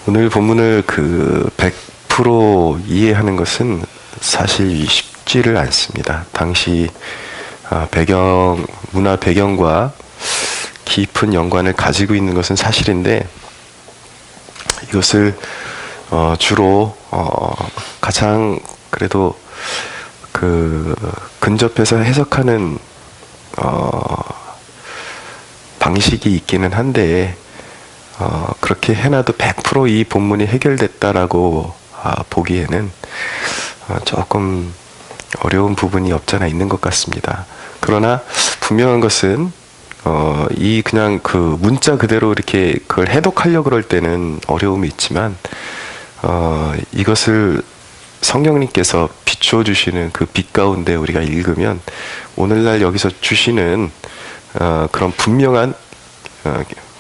오늘 본문을 100% 이해하는 것은 사실 쉽지를 않습니다. 당시 문화 배경과 깊은 연관을 가지고 있는 것은 사실인데, 이것을 주로 가장 그래도 근접해서 해석하는 방식이 있기는 한데, 그렇게 해놔도 100% 이 본문이 해결됐다라고 보기에는 조금 어려운 부분이 없잖아 있는 것 같습니다. 그러나 분명한 것은 그냥 문자 그대로 이렇게 그걸 해독하려고 그럴 때는 어려움이 있지만, 이것을 성령님께서 비추어 주시는 그 빛 가운데 우리가 읽으면 오늘날 여기서 주시는 그런 분명한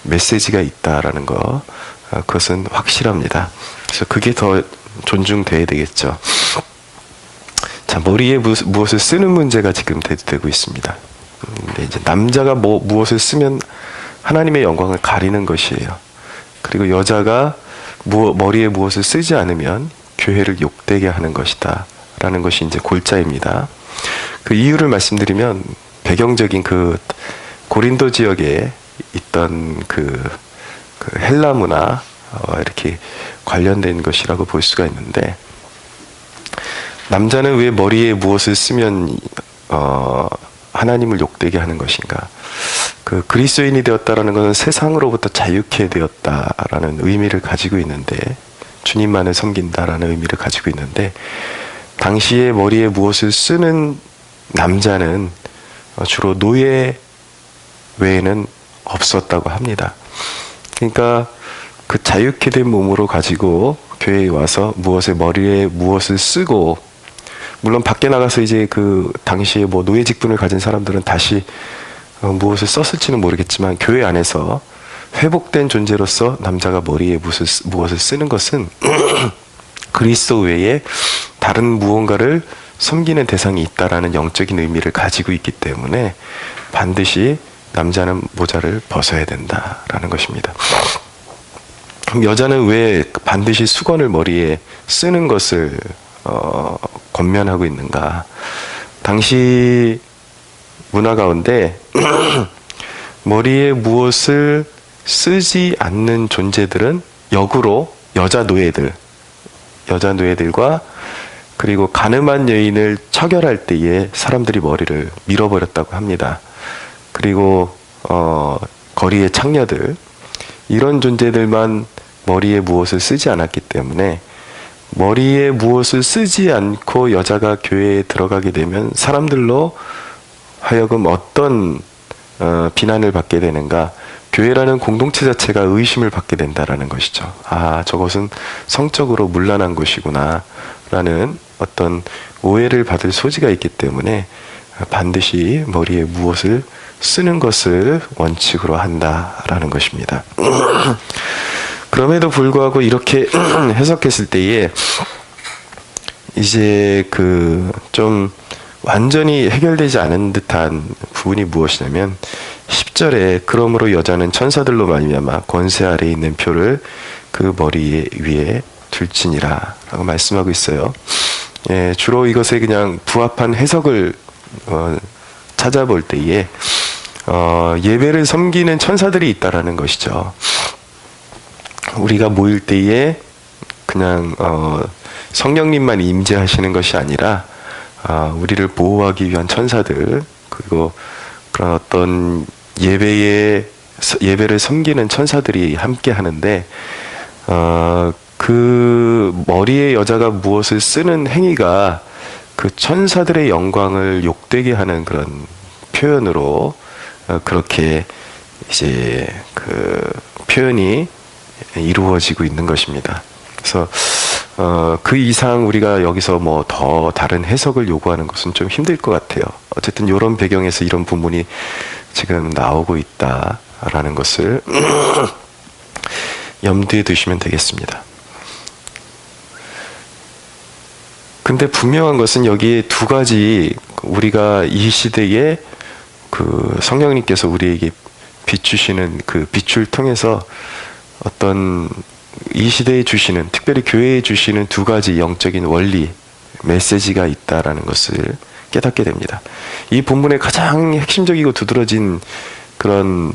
메시지가 있다라는 거, 그것은 확실합니다. 그래서 그게 더 존중돼야 되겠죠. 자, 머리에 무엇을 쓰는 문제가 지금 되고 있습니다. 근데 이제 남자가 무엇을 쓰면 하나님의 영광을 가리는 것이에요. 그리고 여자가 머리에 무엇을 쓰지 않으면 교회를 욕되게 하는 것이다 라는 것이 이제 골자입니다. 그 이유를 말씀드리면, 배경적인 고린도 지역에 있던 헬라 문화 이렇게 관련된 것이라고 볼 수가 있는데, 남자는 왜 머리에 무엇을 쓰면 하나님을 욕되게 하는 것인가? 그리스도인이 되었다라는 것은 세상으로부터 자유케 되었다라는 의미를 가지고 있는데, 주님만을 섬긴다라는 의미를 가지고 있는데, 당시에 머리에 무엇을 쓰는 남자는 주로 노예 외에는 없었다고 합니다. 그러니까 그 자유케 된 몸으로 가지고 교회에 와서 머리에 무엇을 쓰고, 물론 밖에 나가서 이제 당시에 노예 직분을 가진 사람들은 다시 무엇을 썼을지는 모르겠지만, 교회 안에서 회복된 존재로서 남자가 머리에 무엇을 쓰는 것은 그리스도 외에 다른 무언가를 섬기는 대상이 있다라는 영적인 의미를 가지고 있기 때문에 반드시 남자는 모자를 벗어야 된다라는 것입니다. 그럼 여자는 왜 반드시 수건을 머리에 쓰는 것을 권면하고 있는가? 당시 문화 가운데 머리에 무엇을 쓰지 않는 존재들은 역으로 여자 노예들과 그리고 가늠한 여인을 처결할 때에 사람들이 머리를 밀어버렸다고 합니다. 그리고 거리의 창녀들, 이런 존재들만 머리에 무엇을 쓰지 않았기 때문에, 머리에 무엇을 쓰지 않고 여자가 교회에 들어가게 되면 사람들로 하여금 어떤 비난을 받게 되는가? 교회라는 공동체 자체가 의심을 받게 된다라는 것이죠. 저것은 성적으로 문란한 것이구나 라는 어떤 오해를 받을 소지가 있기 때문에 반드시 머리에 무엇을 쓰는 것을 원칙으로 한다라는 것입니다. 그럼에도 불구하고 이렇게 해석했을 때에 이제 좀 완전히 해결되지 않은 듯한 부분이 무엇이냐면, 10절에 그러므로 여자는 천사들로 말미암아 권세 아래에 있는 표를 그 머리 위에 둘지니라 라고 말씀하고 있어요. 주로 이것에 그냥 부합한 해석을 찾아볼 때에 예배를 섬기는 천사들이 있다라는 것이죠. 우리가 모일 때에 그냥 성령님만 임재하시는 것이 아니라 우리를 보호하기 위한 천사들, 그리고 그런 어떤 예배를 섬기는 천사들이 함께 하는데, 그 머리에 여자가 무엇을 쓰는 행위가 그 천사들의 영광을 욕되게 하는 그런 표현으로 그렇게 이제 표현이 이루어지고 있는 것입니다. 그래서 그 이상 우리가 여기서 더 다른 해석을 요구하는 것은 좀 힘들 것 같아요. 어쨌든 이런 배경에서 이런 부분이 지금 나오고 있다라는 것을 염두에 두시면 되겠습니다. 근데 분명한 것은 여기에 두 가지, 우리가 이 시대에 성령님께서 우리에게 비추시는 그 빛을 통해서 어떤 이 시대에 주시는, 특별히 교회에 주시는 두 가지 영적인 원리, 메시지가 있다라는 것을 깨닫게 됩니다. 이 본문의 가장 핵심적이고 두드러진 그런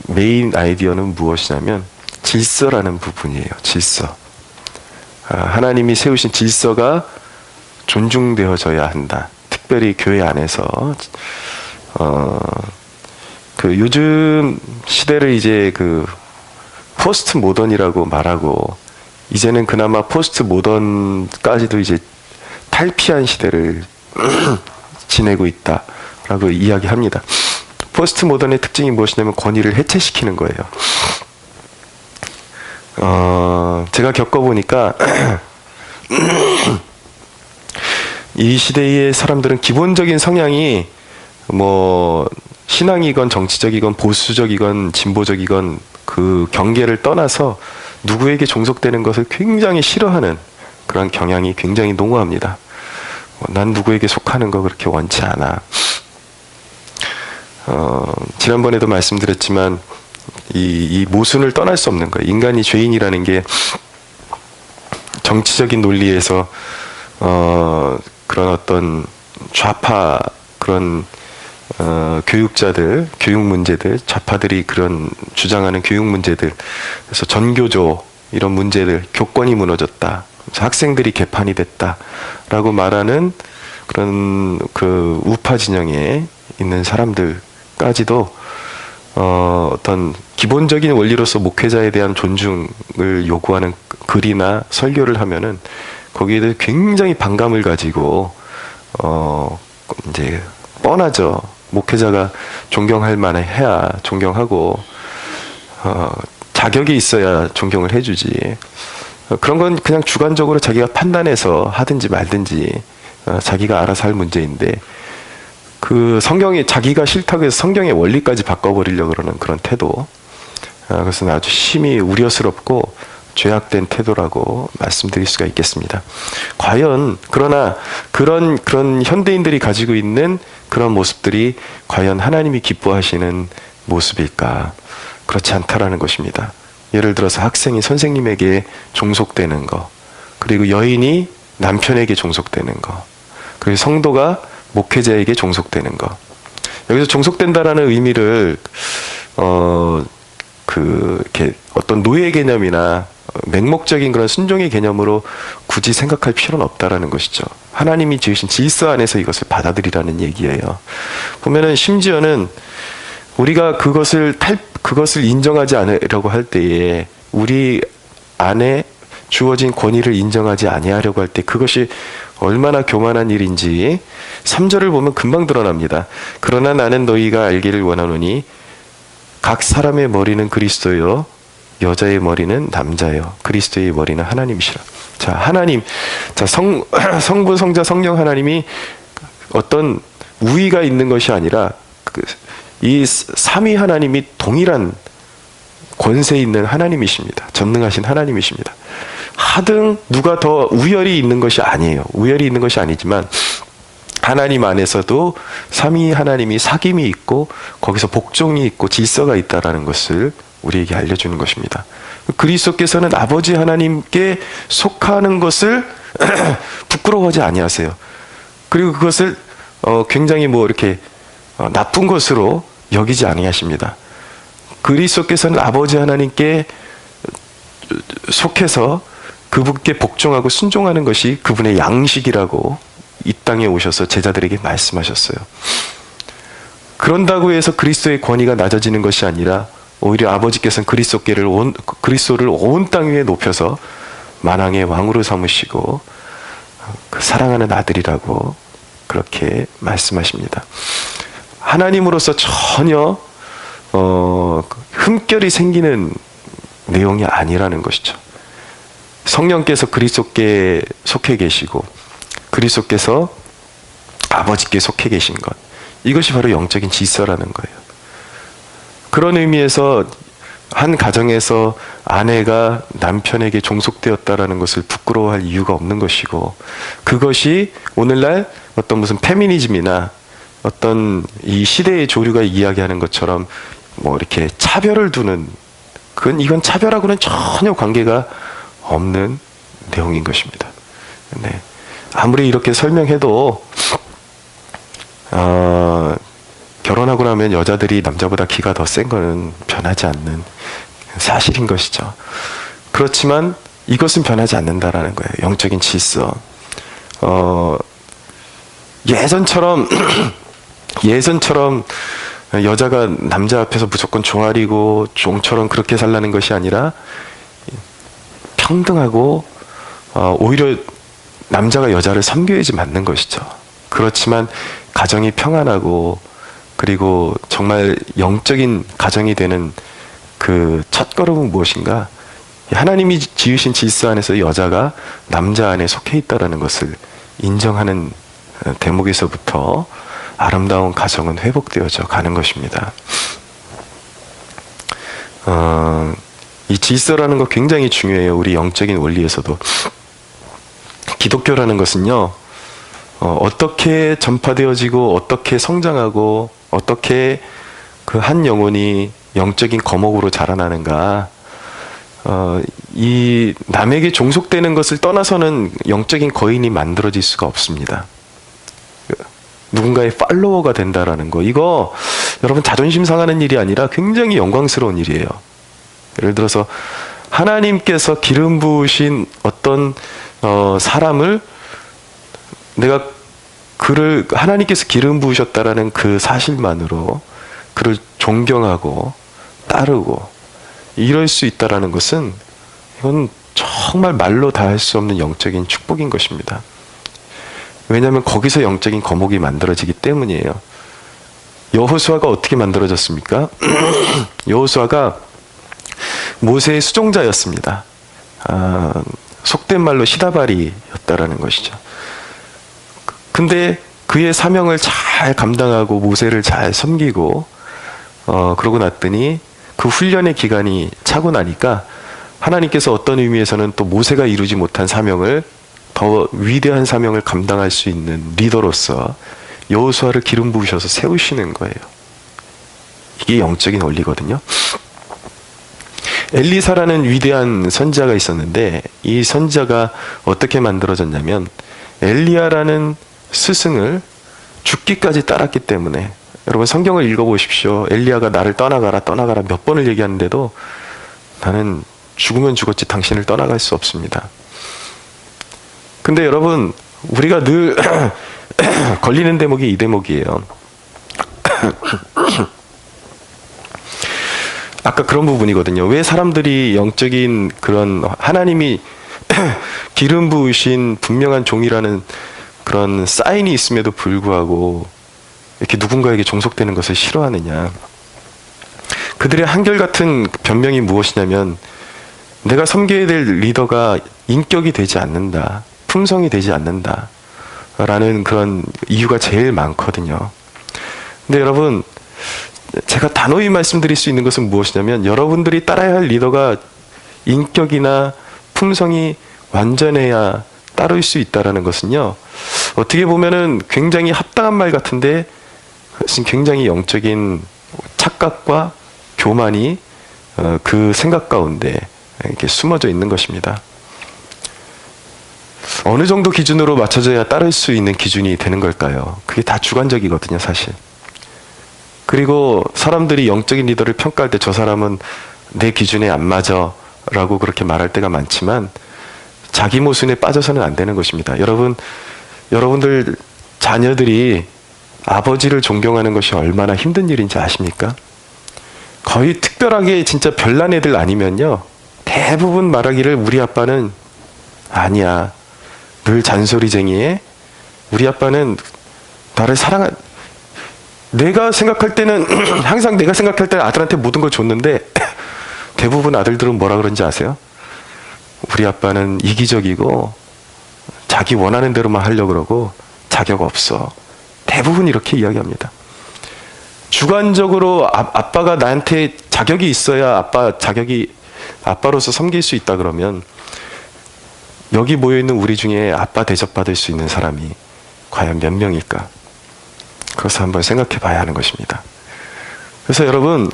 메인 아이디어는 무엇이냐면 질서라는 부분이에요. 질서. 하나님이 세우신 질서가 존중되어져야 한다. 특별히 교회 안에서 그 요즘 시대를 이제 그 포스트 모던이라고 말하고, 이제는 그나마 포스트 모던까지도 이제 탈피한 시대를 지내고 있다라고 이야기합니다. 포스트 모던의 특징이 무엇이냐면 권위를 해체시키는 거예요. 제가 겪어보니까 이 시대의 사람들은 기본적인 성향이 뭐 신앙이건 정치적이건 보수적이건 진보적이건 그 경계를 떠나서 누구에게 종속되는 것을 굉장히 싫어하는 그런 경향이 굉장히 농후합니다. 난 누구에게 속하는 거 그렇게 원치 않아. 지난번에도 말씀드렸지만 이 모순을 떠날 수 없는 거예요. 인간이 죄인이라는 게 정치적인 논리에서 그런 어떤 좌파 그런 교육자들, 교육 문제들, 좌파들이 그런 주장하는 교육 문제들, 그래서 전교조 이런 문제들, 교권이 무너졌다, 학생들이 개판이 됐다라고 말하는 그런 그 우파 진영에 있는 사람들까지도 어떤 기본적인 원리로서 목회자에 대한 존중을 요구하는 글이나 설교를 하면은 거기에 굉장히 반감을 가지고 이제 뻔하죠. 목회자가 존경할 만해 해야 존경하고 자격이 있어야 존경을 해주지. 그런 건 그냥 주관적으로 자기가 판단해서 하든지 말든지 자기가 알아서 할 문제인데, 그 성경이 자기가 싫다고 해서 성경의 원리까지 바꿔버리려고 그러는 그런 태도, 그것은 아주 심히 우려스럽고 죄악된 태도라고 말씀드릴 수가 있겠습니다. 과연 그러나 그런 현대인들이 가지고 있는 그런 모습들이 과연 하나님이 기뻐하시는 모습일까? 그렇지 않다라는 것입니다. 예를 들어서 학생이 선생님에게 종속되는 거, 그리고 여인이 남편에게 종속되는 거, 그리고 성도가 목회자에게 종속되는 거. 여기서 종속된다라는 의미를 이렇게 어떤 노예 개념이나 맹목적인 그런 순종의 개념으로 굳이 생각할 필요는 없다라는 것이죠. 하나님이 지으신 질서 안에서 이것을 받아들이라는 얘기예요. 보면은 심지어는 우리가 그것을 인정하지 않으려고 할 때에, 우리 안에 주어진 권위를 인정하지 아니하려고 할 때 그것이 얼마나 교만한 일인지 3절을 보면 금방 드러납니다. 그러나 나는 너희가 알기를 원하노니 각 사람의 머리는 그리스도요, 여자의 머리는 남자요, 그리스도의 머리는 하나님이시라. 자, 하나님, 자, 성부, 성자, 성령 하나님이 어떤 우위가 있는 것이 아니라 이 삼위 하나님이 동일한 권세 있는 하나님이십니다. 전능하신 하나님이십니다. 하등 누가 더 우열이 있는 것이 아니에요. 우열이 있는 것이 아니지만 하나님 안에서도 삼위 하나님이 사귐이 있고 거기서 복종이 있고 질서가 있다라는 것을 우리에게 알려주는 것입니다. 그리스도께서는 아버지 하나님께 속하는 것을 부끄러워하지 아니하세요. 그리고 그것을 굉장히 이렇게 나쁜 것으로 여기지 아니하십니다. 그리스도께서는 아버지 하나님께 속해서 그분께 복종하고 순종하는 것이 그분의 양식이라고 이 땅에 오셔서 제자들에게 말씀하셨어요. 그런다고 해서 그리스도의 권위가 낮아지는 것이 아니라 오히려 아버지께서는 그리스도를 온 땅 위에 높여서 만왕의 왕으로 삼으시고 그 사랑하는 아들이라고 그렇게 말씀하십니다. 하나님으로서 전혀 흠결이 생기는 내용이 아니라는 것이죠. 성령께서 그리스도께 속해 계시고 그리스도께서 아버지께 속해 계신 것, 이것이 바로 영적인 질서라는 거예요. 그런 의미에서 한 가정에서 아내가 남편에게 종속되었다라는 것을 부끄러워할 이유가 없는 것이고, 그것이 오늘날 어떤 무슨 페미니즘이나 어떤 이 시대의 조류가 이야기하는 것처럼 이렇게 차별을 두는, 이건 차별하고는 전혀 관계가 없는 내용인 것입니다. 네. 아무리 이렇게 설명해도 결혼하고 나면 여자들이 남자보다 기가 더 센 거는 변하지 않는 사실인 것이죠. 그렇지만 이것은 변하지 않는다라는 거예요. 영적인 질서. 예전처럼 여자가 남자 앞에서 무조건 종아리고 종처럼 그렇게 살라는 것이 아니라 평등하고 오히려 남자가 여자를 섬겨야지 맞는 것이죠. 그렇지만 가정이 평안하고 그리고 정말 영적인 가정이 되는 그 첫걸음은 무엇인가? 하나님이 지으신 질서 안에서 여자가 남자 안에 속해 있다라는 것을 인정하는 대목에서부터 아름다운 가정은 회복되어져 가는 것입니다. 이 질서라는 거 굉장히 중요해요. 우리 영적인 원리에서도. 기독교라는 것은요, 어떻게 전파되어지고 어떻게 성장하고 어떻게 그 한 영혼이 영적인 거목으로 자라나는가, 이 남에게 종속되는 것을 떠나서는 영적인 거인이 만들어질 수가 없습니다. 누군가의 팔로워가 된다라는 거, 이거 여러분 자존심 상하는 일이 아니라 굉장히 영광스러운 일이에요. 예를 들어서 하나님께서 기름 부으신 어떤 사람을, 내가 그를 하나님께서 기름 부으셨다라는 그 사실만으로 그를 존경하고 따르고 이럴 수 있다라는 것은, 이건 정말 말로 다 할 수 없는 영적인 축복인 것입니다. 왜냐하면 거기서 영적인 거목이 만들어지기 때문이에요. 여호수아가 어떻게 만들어졌습니까? 여호수아가 모세의 수종자였습니다. 속된 말로 시다바리였다라는 것이죠. 근데 그의 사명을 잘 감당하고 모세를 잘 섬기고 그러고 났더니 그 훈련의 기간이 차고 나니까 하나님께서 어떤 의미에서는 또 모세가 이루지 못한 사명을, 더 위대한 사명을 감당할 수 있는 리더로서 여호수아를 기름 부으셔서 세우시는 거예요. 이게 영적인 원리거든요. 엘리사라는 위대한 선지자가 있었는데, 이 선지자가 어떻게 만들어졌냐면, 엘리야라는 스승을 죽기까지 따랐기 때문에, 여러분 성경을 읽어보십시오. 엘리야가 나를 떠나가라 떠나가라 몇 번을 얘기하는데도 나는 죽으면 죽었지 당신을 떠나갈 수 없습니다. 근데 여러분, 우리가 늘 걸리는 대목이 이 대목이에요. 아까 그런 부분이거든요. 왜 사람들이 영적인 그런 하나님이 기름 부으신 분명한 종이라는 그런 사인이 있음에도 불구하고 이렇게 누군가에게 종속되는 것을 싫어하느냐. 그들의 한결같은 변명이 무엇이냐면, 내가 섬겨야 될 리더가 인격이 되지 않는다, 품성이 되지 않는다 라는 그런 이유가 제일 많거든요. 근데 여러분, 제가 단호히 말씀드릴 수 있는 것은 무엇이냐면, 여러분들이 따라야 할 리더가 인격이나 품성이 완전해야 따를 수 있다는 것은요, 어떻게 보면은 굉장히 합당한 말 같은데 그것은 굉장히 영적인 착각과 교만이 그 생각 가운데 이렇게 숨어져 있는 것입니다. 어느 정도 기준으로 맞춰져야 따를 수 있는 기준이 되는 걸까요? 그게 다 주관적이거든요, 사실. 그리고 사람들이 영적인 리더를 평가할 때 저 사람은 내 기준에 안 맞아 라고 그렇게 말할 때가 많지만, 자기 모순에 빠져서는 안 되는 것입니다. 여러분들 자녀들이 아버지를 존경하는 것이 얼마나 힘든 일인지 아십니까? 거의 특별하게 진짜 별난 애들 아니면요, 대부분 말하기를 우리 아빠는 아니야, 늘 잔소리쟁이에, 우리 아빠는 나를 내가 생각할 때는 항상 내가 생각할 때는 아들한테 모든 걸 줬는데 대부분 아들들은 뭐라 그런지 아세요? 우리 아빠는 이기적이고 자기 원하는 대로만 하려고 그러고 자격 없어. 대부분 이렇게 이야기합니다. 주관적으로 아빠가 나한테 자격이 있어야 아빠로서 섬길 수 있다 그러면, 여기 모여있는 우리 중에 아빠 대접받을 수 있는 사람이 과연 몇 명일까? 그것을 한번 생각해 봐야 하는 것입니다. 그래서 여러분,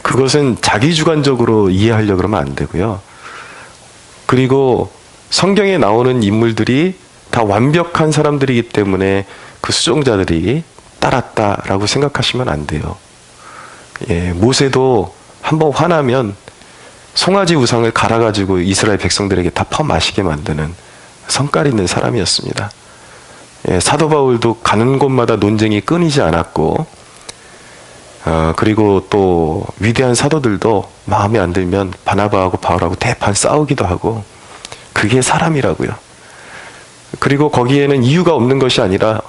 그것은 자기 주관적으로 이해하려고 그러면 안 되고요. 그리고 성경에 나오는 인물들이 다 완벽한 사람들이기 때문에 그 수종자들이 따랐다라고 생각하시면 안 돼요. 예, 모세도 한번 화나면 송아지 우상을 갈아가지고 이스라엘 백성들에게 다 퍼마시게 만드는 성깔 있는 사람이었습니다. 예, 사도 바울도 가는 곳마다 논쟁이 끊이지 않았고, 그리고 또 위대한 사도들도 마음에 안 들면 바나바하고 바울하고 대판 싸우기도 하고, 그게 사람이라고요. 그리고 거기에는 이유가 없는 것이 아니라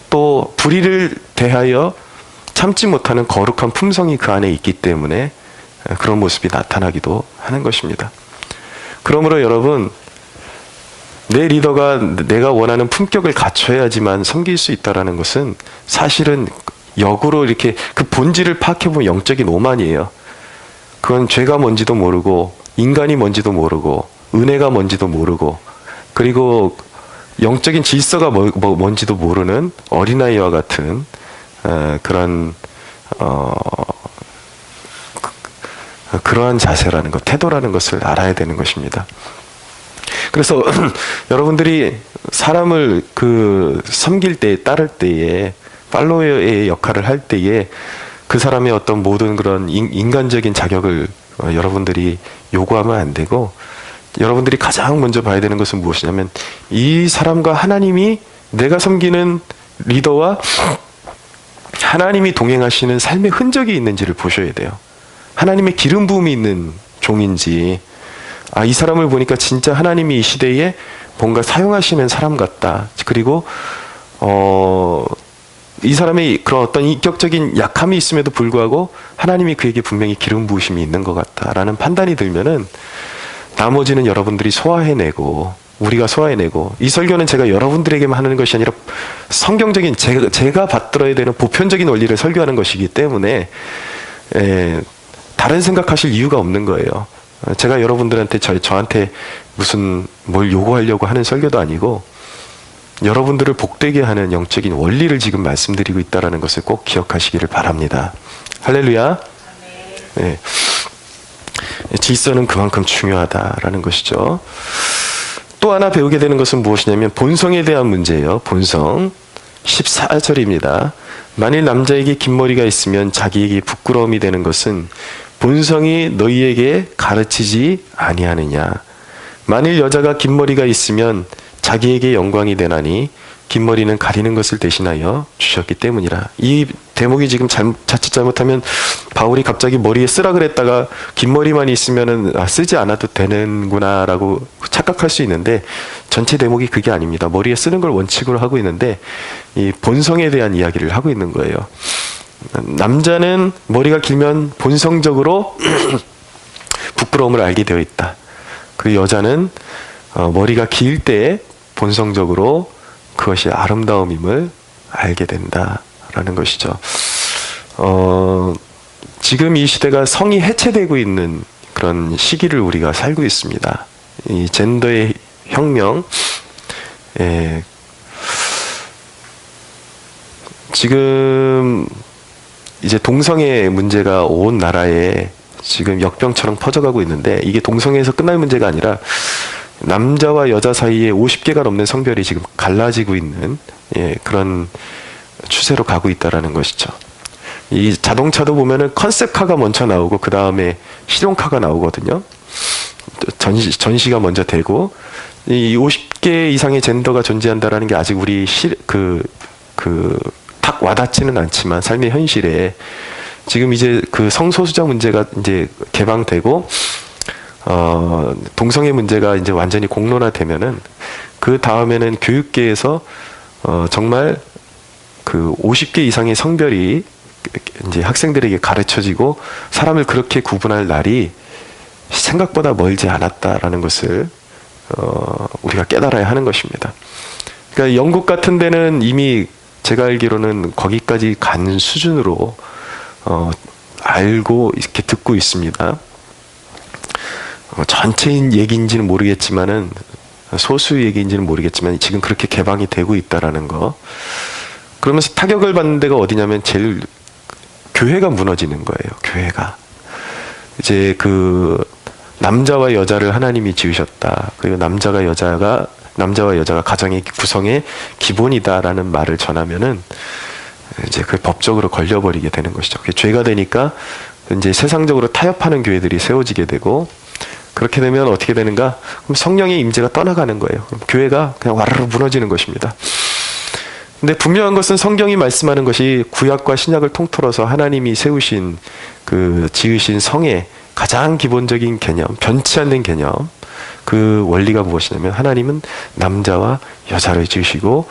또 불의를 대하여 참지 못하는 거룩한 품성이 그 안에 있기 때문에 그런 모습이 나타나기도 하는 것입니다. 그러므로 여러분, 내 리더가 내가 원하는 품격을 갖춰야지만 섬길 수 있다는 것은 사실은 역으로 이렇게 그 본질을 파악해보면 영적인 오만이에요. 그건 죄가 뭔지도 모르고 인간이 뭔지도 모르고 은혜가 뭔지도 모르고 그리고 영적인 질서가 뭔지도 모르는 어린아이와 같은 그러한 자세라는 것, 태도라는 것을 알아야 되는 것입니다. 그래서 여러분들이 사람을 섬길 때, 따를 때에, 팔로워의 역할을 할 때에 그 사람의 어떤 모든 그런 인간적인 자격을 여러분들이 요구하면 안 되고, 여러분들이 가장 먼저 봐야 되는 것은 무엇이냐면 이 사람과 하나님이, 내가 섬기는 리더와 하나님이 동행하시는 삶의 흔적이 있는지를 보셔야 돼요. 하나님의 기름 부음이 있는 종인지, 이 사람을 보니까 진짜 하나님이 이 시대에 뭔가 사용하시는 사람 같다. 그리고 이 사람의 그런 어떤 인격적인 약함이 있음에도 불구하고 하나님이 그에게 분명히 기름 부으심이 있는 것 같다라는 판단이 들면은 나머지는 여러분들이 소화해내고, 우리가 소화해내고, 이 설교는 제가 여러분들에게만 하는 것이 아니라 성경적인 제가 받들어야 되는 보편적인 원리를 설교하는 것이기 때문에 다른 생각하실 이유가 없는 거예요. 제가 여러분들한테 저한테 무슨 뭘 요구하려고 하는 설교도 아니고, 여러분들을 복되게 하는 영적인 원리를 지금 말씀드리고 있다는 것을 꼭 기억하시기를 바랍니다. 할렐루야. 네. 질서는 그만큼 중요하다라는 것이죠. 또 하나 배우게 되는 것은 무엇이냐면 본성에 대한 문제예요. 본성. 14절입니다. 만일 남자에게 긴 머리가 있으면 자기에게 부끄러움이 되는 것은 본성이 너희에게 가르치지 아니하느냐. 만일 여자가 긴 머리가 있으면 자기에게 영광이 되나니 긴 머리는 가리는 것을 대신하여 주셨기 때문이라. 이 대목이 지금 자칫 잘못하면 바울이 갑자기 머리에 쓰라 그랬다가 긴 머리만 있으면은 쓰지 않아도 되는구나라고 착각할 수 있는데, 전체 대목이 그게 아닙니다. 머리에 쓰는 걸 원칙으로 하고 있는데 이 본성에 대한 이야기를 하고 있는 거예요. 남자는 머리가 길면 본성적으로 부끄러움을 알게 되어 있다. 그리고 여자는 머리가 길 때 본성적으로 그것이 아름다움임을 알게 된다라는 것이죠. 지금 이 시대가 성이 해체되고 있는 그런 시기를 우리가 살고 있습니다. 이 젠더의 혁명, 지금 이제 동성애 문제가 온 나라에 지금 역병처럼 퍼져가고 있는데, 이게 동성애에서 끝날 문제가 아니라 남자와 여자 사이에 50개가 넘는 성별이 지금 갈라지고 있는 그런 추세로 가고 있다라는 것이죠. 이 자동차도 보면은 컨셉카가 먼저 나오고 그 다음에 실용카가 나오거든요. 전시가 먼저 되고, 이 50개 이상의 젠더가 존재한다라는 게 아직 우리 딱 와닿지는 않지만 삶의 현실에 지금 이제 그 성소수자 문제가 이제 개방되고 동성애 문제가 이제 완전히 공론화되면은 그 다음에는 교육계에서 정말 그 50개 이상의 성별이 이제 학생들에게 가르쳐지고 사람을 그렇게 구분할 날이 생각보다 멀지 않았다라는 것을 우리가 깨달아야 하는 것입니다. 그러니까 영국 같은 데는 이미 제가 알기로는 거기까지 간 수준으로 알고 이렇게 듣고 있습니다. 전체인 얘기인지는 모르겠지만은, 소수 얘기인지는 모르겠지만 지금 그렇게 개방이 되고 있다라는 거. 그러면서 타격을 받는 데가 어디냐면 제일 교회가 무너지는 거예요. 교회가 이제 남자와 여자를 하나님이 지으셨다. 그리고 남자와 여자가 가정의 구성의 기본이다라는 말을 전하면은 이제 그 법적으로 걸려버리게 되는 것이죠. 그게 죄가 되니까 이제 세상적으로 타협하는 교회들이 세워지게 되고, 그렇게 되면 어떻게 되는가? 그럼 성령의 임재가 떠나가는 거예요. 그럼 교회가 그냥 와르르 무너지는 것입니다. 근데 분명한 것은 성경이 말씀하는 것이 구약과 신약을 통틀어서 하나님이 세우신 그 지으신 성의 가장 기본적인 개념, 변치 않는 개념, 그 원리가 무엇이냐면 하나님은 남자와 여자를 지으시고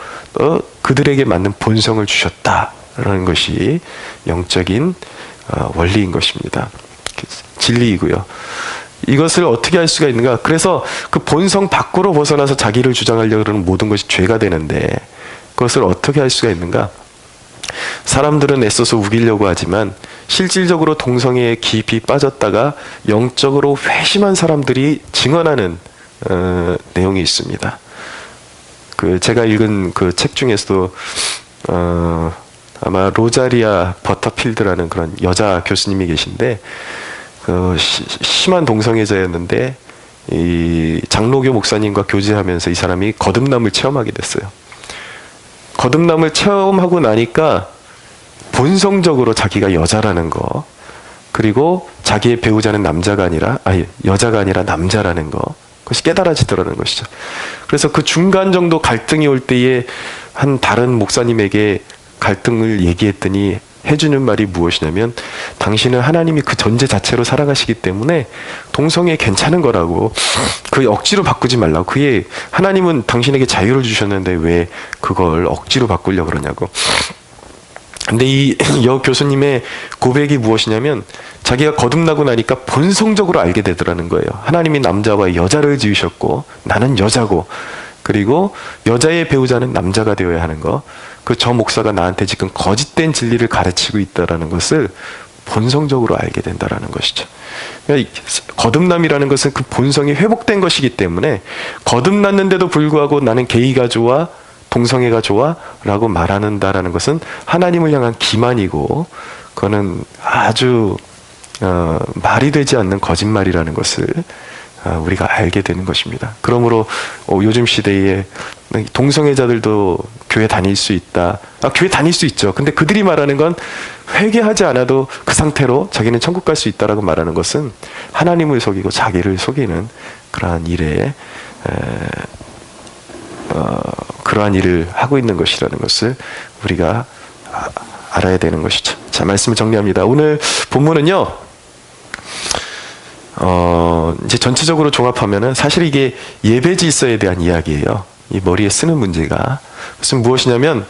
그들에게 맞는 본성을 주셨다라는 것이 영적인 원리인 것입니다. 진리이고요. 이것을 어떻게 할 수가 있는가? 그래서 그 본성 밖으로 벗어나서 자기를 주장하려고 그러는 모든 것이 죄가 되는데, 그것을 어떻게 할 수가 있는가? 사람들은 애써서 우기려고 하지만 실질적으로 동성애에 깊이 빠졌다가 영적으로 회심한 사람들이 증언하는 내용이 있습니다. 그 제가 읽은 그 책 중에서도 아마 로자리아 버터필드라는 그런 여자 교수님이 계신데, 그 심한 동성애자였는데 이 장로교 목사님과 교제하면서 이 사람이 거듭남을 체험하게 됐어요. 거듭남을 체험하고 나니까 본성적으로 자기가 여자라는 거, 그리고 자기의 배우자는 여자가 아니라 남자라는 거, 그것이 깨달아지더라는 것이죠. 그래서 그 중간 정도 갈등이 올 때에 한 다른 목사님에게 갈등을 얘기했더니 해주는 말이 무엇이냐면, 당신은 하나님이 그 존재 자체로 살아가시기 때문에 동성애 괜찮은 거라고, 그 억지로 바꾸지 말라고. 그게 하나님은 당신에게 자유를 주셨는데 왜 그걸 억지로 바꾸려고 그러냐고. 근데 이 여 교수님의 고백이 무엇이냐면, 자기가 거듭나고 나니까 본성적으로 알게 되더라는 거예요. 하나님이 남자와 여자를 지으셨고 나는 여자고, 그리고 여자의 배우자는 남자가 되어야 하는 거, 그 저 목사가 나한테 지금 거짓된 진리를 가르치고 있다라는 것을 본성적으로 알게 된다라는 것이죠. 그러니까 거듭남이라는 것은 그 본성이 회복된 것이기 때문에, 거듭났는데도 불구하고 나는 게이가 좋아, 동성애가 좋아 라고 말하는다라는 것은 하나님을 향한 기만이고, 그거는 아주 말이 되지 않는 거짓말이라는 것을 우리가 알게 되는 것입니다. 그러므로 요즘 시대에 동성애자들도 교회 다닐 수 있다. 교회 다닐 수 있죠. 근데 그들이 말하는 건 회개하지 않아도 그 상태로 자기는 천국 갈 수 있다라고 말하는 것은 하나님을 속이고 자기를 속이는 그러한 일에 그러한 일을 하고 있는 것이라는 것을 우리가 알아야 되는 것이죠. 자, 말씀을 정리합니다. 오늘 본문은요, 이제 전체적으로 종합하면은 사실 이게 예배 질서에 대한 이야기예요. 이 머리에 쓰는 문제가. 그것은 무엇이냐면,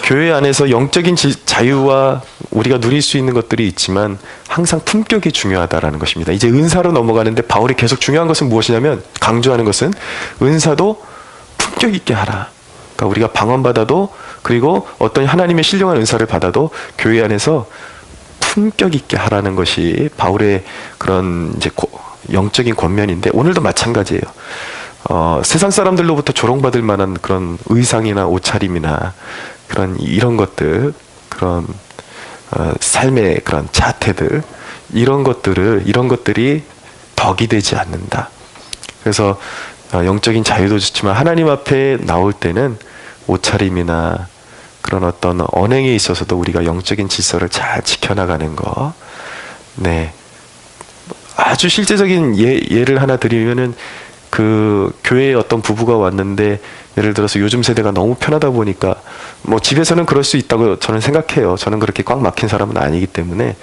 교회 안에서 영적인 자유와 우리가 누릴 수 있는 것들이 있지만 항상 품격이 중요하다라는 것입니다. 이제 은사로 넘어가는데 바울이 계속 중요한 것은 무엇이냐면, 강조하는 것은 은사도 품격 있게 하라. 그러니까 우리가 방언받아도, 그리고 어떤 하나님의 신령한 은사를 받아도 교회 안에서 품격 있게 하라는 것이 바울의 그런 이제 영적인 권면인데, 오늘도 마찬가지예요. 세상 사람들로부터 조롱받을 만한 그런 의상이나 옷차림이나 그런 이런 것들, 그런 삶의 그런 자태들, 이런 것들이 덕이 되지 않는다. 그래서 영적인 자유도 좋지만 하나님 앞에 나올 때는 옷차림이나 그런 어떤 언행에 있어서도 우리가 영적인 질서를 잘 지켜나가는 거. 네. 아주 실제적인 예를 하나 드리면은, 그 교회에 어떤 부부가 왔는데, 예를 들어서 요즘 세대가 너무 편하다 보니까 뭐 집에서는 그럴 수 있다고 저는 생각해요. 저는 그렇게 꽉 막힌 사람은 아니기 때문에.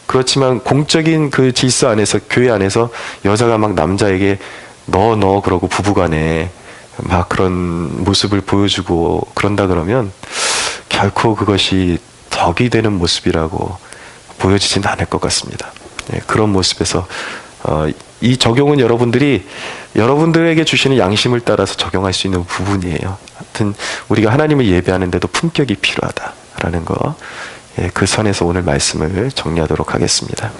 그렇지만 공적인 그 질서 안에서, 교회 안에서 여자가 막 남자에게 너 그러고 부부간에 막 그런 모습을 보여주고 그런다 그러면 결코 그것이 덕이 되는 모습이라고 보여지진 않을 것 같습니다. 네, 그런 모습에서 이 적용은 여러분들에게 주시는 양심을 따라서 적용할 수 있는 부분이에요. 하여튼 우리가 하나님을 예배하는데도 품격이 필요하다라는 거, 그 선에서 오늘 말씀을 정리하도록 하겠습니다.